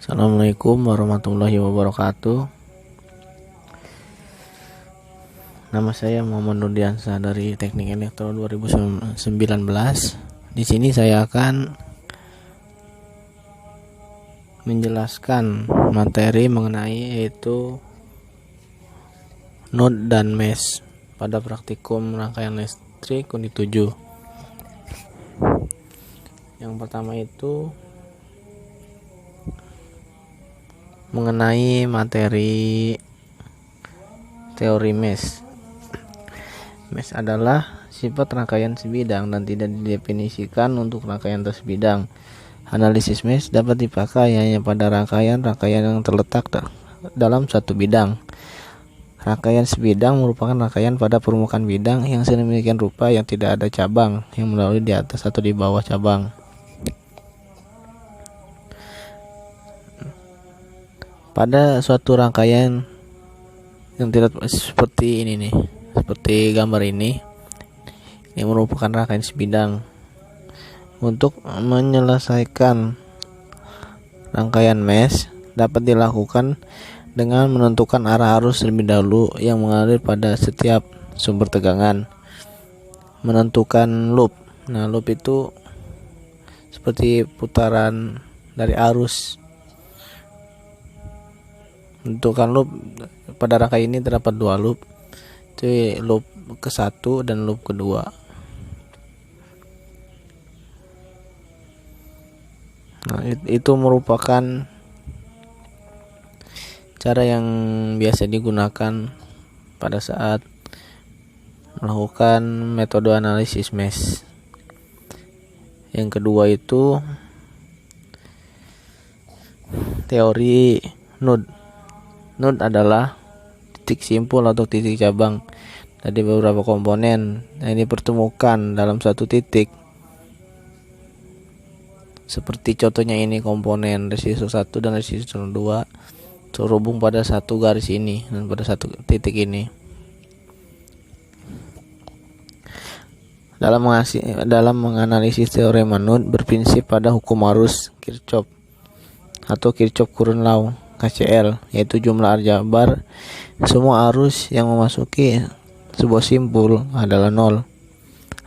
Assalamualaikum warahmatullahi wabarakatuh. Nama saya Muhammad Nurdiansyah dari Teknik Elektro 2019. Di sini saya akan menjelaskan materi mengenai yaitu node dan mesh pada praktikum rangkaian listrik unit 7. Yang pertama itu mengenai materi teori mesh. Mesh adalah sifat rangkaian sebidang dan tidak didefinisikan untuk rangkaian tersebidang. Analisis mesh dapat dipakai hanya pada rangkaian-rangkaian yang terletak dalam satu bidang. Rangkaian sebidang merupakan rangkaian pada permukaan bidang yang sedemikian rupa yang tidak ada cabang yang melalui di atas atau di bawah cabang. Pada suatu rangkaian yang tidak seperti ini nih, seperti gambar ini merupakan rangkaian sebidang. Untuk menyelesaikan rangkaian mesh dapat dilakukan dengan menentukan arah arus terlebih dahulu yang mengalir pada setiap sumber tegangan. Menentukan loop. Nah, loop itu seperti putaran dari arus. Menentukan loop pada rangkaian ini terdapat dua loop, itu loop ke-1 dan loop kedua. Nah, itu merupakan cara yang biasa digunakan pada saat melakukan metode analisis mesh. Yang kedua itu teori node. Node adalah titik simpul atau titik cabang dari beberapa komponen yang dipertemukan dalam satu titik. Seperti contohnya ini komponen resistor 1 dan resistor 2 terhubung pada satu garis ini dan pada satu titik ini. Dalam menganalisis teorema node berprinsip pada hukum arus Kirchhoff atau Kirchhoff Current Law KCL, yaitu jumlah aljabar semua arus yang memasuki sebuah simpul adalah 0.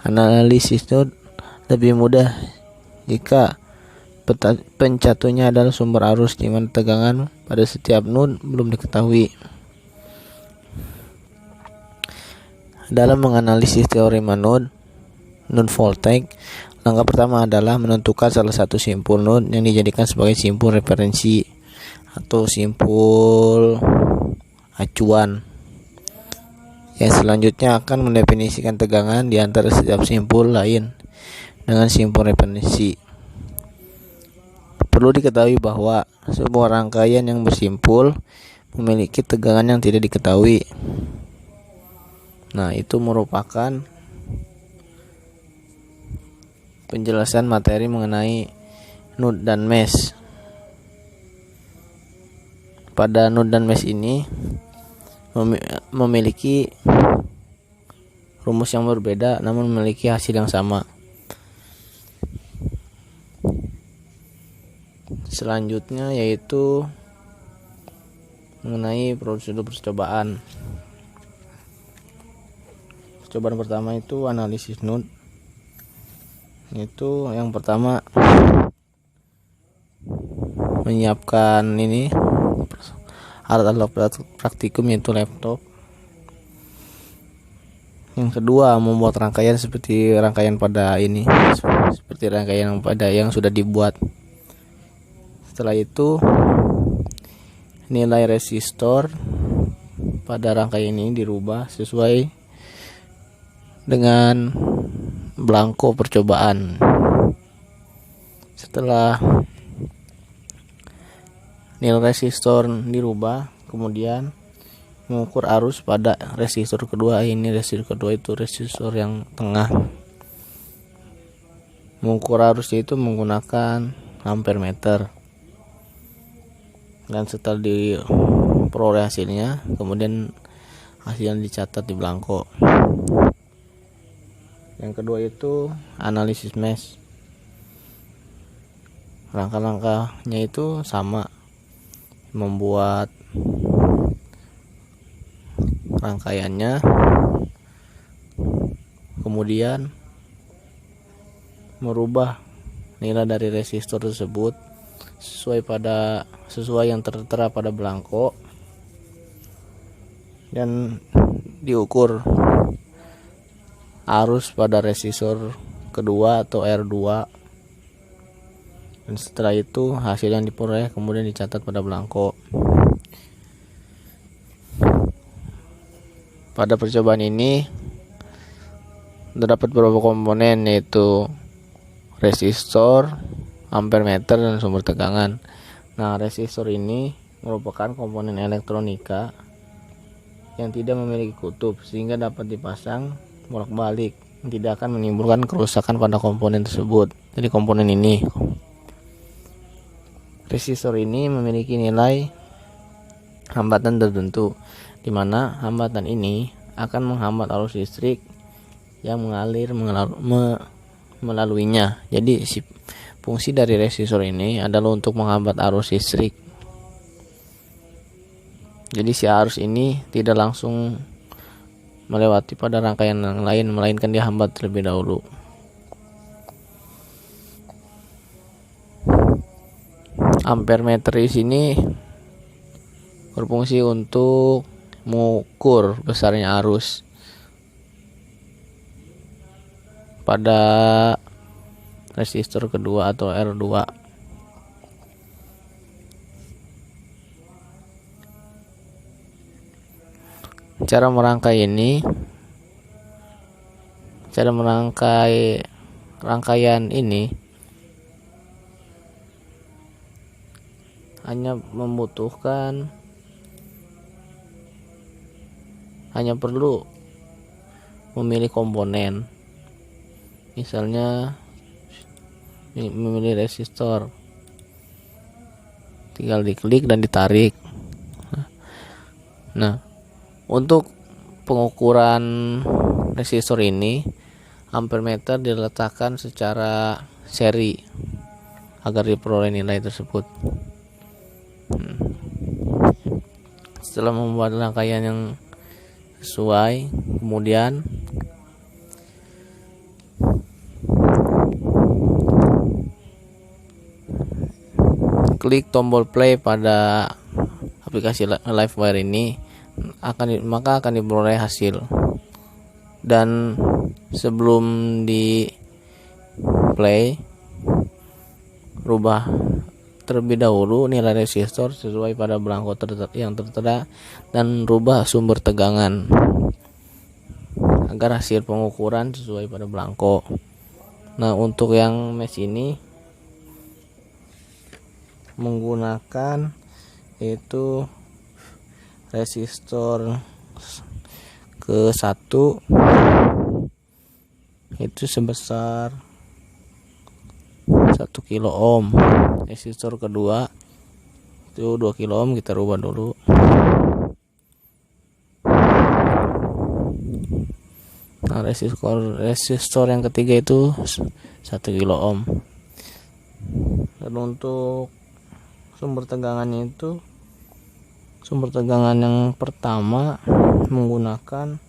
Analisis node lebih mudah jika pencatunya adalah sumber arus di mana tegangan pada setiap node belum diketahui. Dalam menganalisis teorema node voltage, langkah pertama adalah menentukan salah satu simpul node yang dijadikan sebagai simpul referensi atau simpul acuan. Yang selanjutnya akan mendefinisikan tegangan di antara setiap simpul lain dengan simpul referensi. Perlu diketahui bahwa sebuah rangkaian yang bersimpul memiliki tegangan yang tidak diketahui. Nah, itu merupakan penjelasan materi mengenai node dan mesh. Pada node dan mesh ini memiliki rumus yang berbeda namun memiliki hasil yang sama. Selanjutnya yaitu mengenai prosedur percobaan. Percobaan pertama itu analisis node. Itu yang pertama menyiapkan ini alat-alat praktikum yaitu laptop. Yang kedua membuat rangkaian seperti rangkaian pada ini, seperti rangkaian pada yang sudah dibuat. Setelah itu nilai resistor pada rangkaian ini dirubah sesuai dengan belangko percobaan. Setelah nilai resistor dirubah, kemudian mengukur arus pada resistor kedua. Ini resistor kedua itu resistor yang tengah. Mengukur arusnya itu menggunakan ampere meter. Dan setelah diperoleh hasilnya, kemudian hasilnya dicatat di belangko. Yang kedua itu analisis mesh. Langkah-langkahnya itu sama, membuat rangkaiannya, kemudian merubah nilai dari resistor tersebut sesuai yang tertera pada belangko, dan diukur arus pada resistor kedua atau R2, dan setelah itu hasil yang diperoleh kemudian dicatat pada belangko. Pada percobaan ini terdapat beberapa komponen, yaitu resistor, ampere meter, dan sumber tegangan. Nah, resistor ini merupakan komponen elektronika yang tidak memiliki kutub sehingga dapat dipasang bolak-balik, tidak akan menimbulkan kerusakan pada komponen tersebut. Jadi komponen ini, resistor ini memiliki nilai hambatan tertentu, di mana hambatan ini akan menghambat arus listrik yang mengalir melaluinya. Jadi fungsi dari resistor ini adalah untuk menghambat arus listrik. Jadi si arus ini tidak langsung melewati pada rangkaian yang lain, melainkan dihambat terlebih dahulu. Ampere meter di sini berfungsi untuk mengukur besarnya arus pada resistor kedua atau R2. Cara merangkai rangkaian ini hanya perlu memilih komponen, misalnya memilih resistor, tinggal diklik dan ditarik. Nah, untuk pengukuran resistor ini, ampere meter diletakkan secara seri agar diperoleh nilai tersebut. Setelah membuat rangkaian yang sesuai, kemudian klik tombol play pada aplikasi Livewire ini, maka akan diperoleh hasil. Dan sebelum di play, rubah terlebih dahulu nilai resistor sesuai pada belangko yang tertera, dan rubah sumber tegangan agar hasil pengukuran sesuai pada belangko. Nah, untuk yang mesh ini menggunakan yaitu resistor ke 1 itu sebesar 1 kilo ohm, resistor kedua itu 2 kilo ohm, kita rubah dulu. Nah, resistor yang ketiga itu 1 kilo ohm. Dan untuk sumber tegangannya itu, sumber tegangan yang pertama menggunakan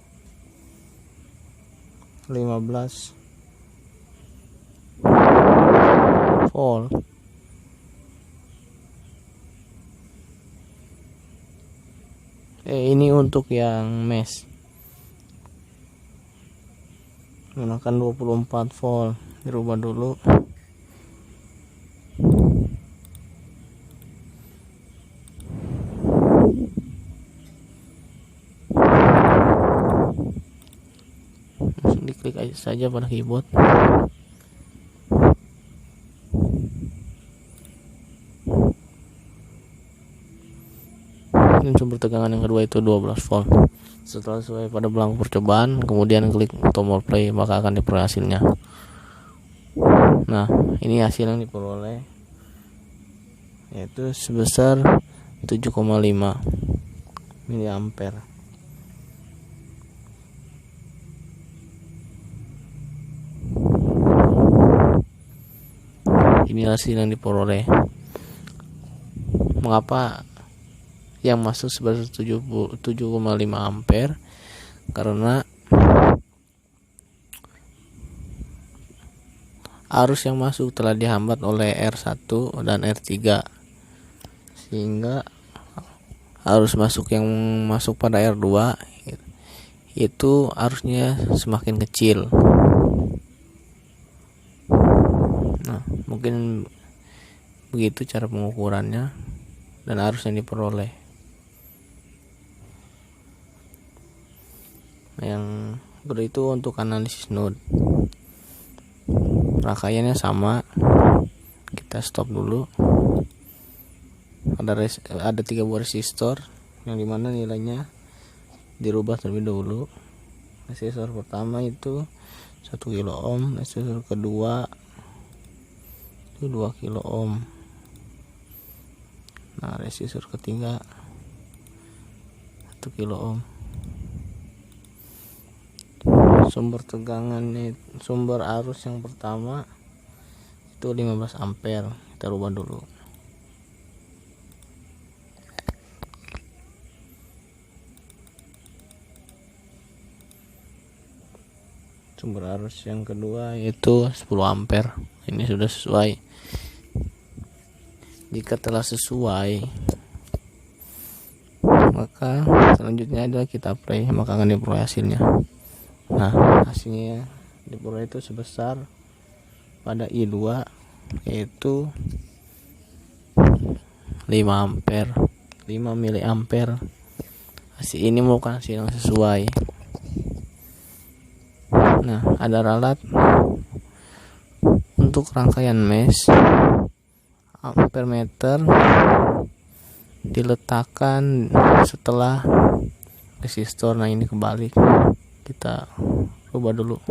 15 volt. Ini untuk yang mesh menggunakan 24 volt, dirubah dulu. Diklik aja saja pada keyboard. Dan sumber tegangan yang kedua itu 12 volt. Setelah sesuai pada belangko percobaan, kemudian klik tombol play, maka akan diperoleh hasilnya. Nah, ini hasil yang diperoleh, yaitu sebesar 7,5 miliampere. Ini hasil yang diperoleh. Mengapa yang masuk sebesar 7,5 ampere karena arus yang masuk telah dihambat oleh R1 dan R3, sehingga arus masuk yang masuk pada R2 itu arusnya semakin kecil. Nah, mungkin begitu cara pengukurannya dan arus yang diperoleh. Yang kedua itu untuk analisis node. Rangkaiannya sama, kita stop dulu. Ada 3 buah resistor yang dimana nilainya dirubah terlebih dahulu. Resistor pertama itu 1 kilo ohm, resistor kedua itu 2 kilo ohm. Nah, resistor ketiga 1 kilo ohm. Sumber arus yang pertama itu 15 ampere. Kita rubah dulu. Sumber arus yang kedua yaitu 10 ampere. Ini sudah sesuai. Jika telah sesuai, maka selanjutnya adalah kita play, maka akan diperoleh hasilnya. Nah, hasilnya diperoleh itu sebesar pada I2 yaitu 5 ampere, 5 miliampere. Hasil ini merupakan hasil yang sesuai. Nah, ada ralat untuk rangkaian mesh. Ampermeter diletakkan setelah resistor. Nah, ini kebalik, kita rubah dulu.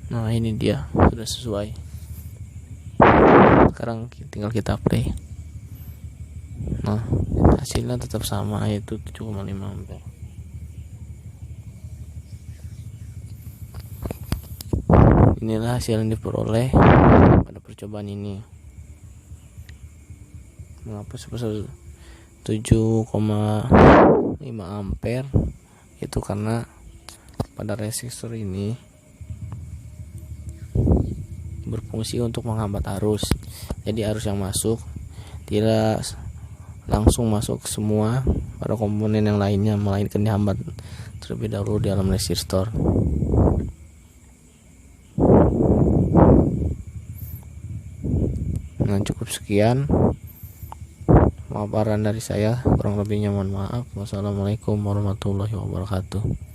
Nah, ini dia sudah sesuai. Sekarang tinggal kita play. Nah, hasilnya tetap sama, yaitu 7,5 ampere. Inilah hasil yang diperoleh pada percobaan ini. Mengapa sebesar 7,5 ampere? Itu karena pada resistor ini berfungsi untuk menghambat arus. Jadi arus yang masuk tidak langsung masuk semua pada komponen yang lainnya, melainkan dihambat terlebih dahulu di dalam resistor. Nah, cukup sekian pemaparan dari saya, kurang lebihnya mohon maaf. Wassalamualaikum warahmatullahi wabarakatuh.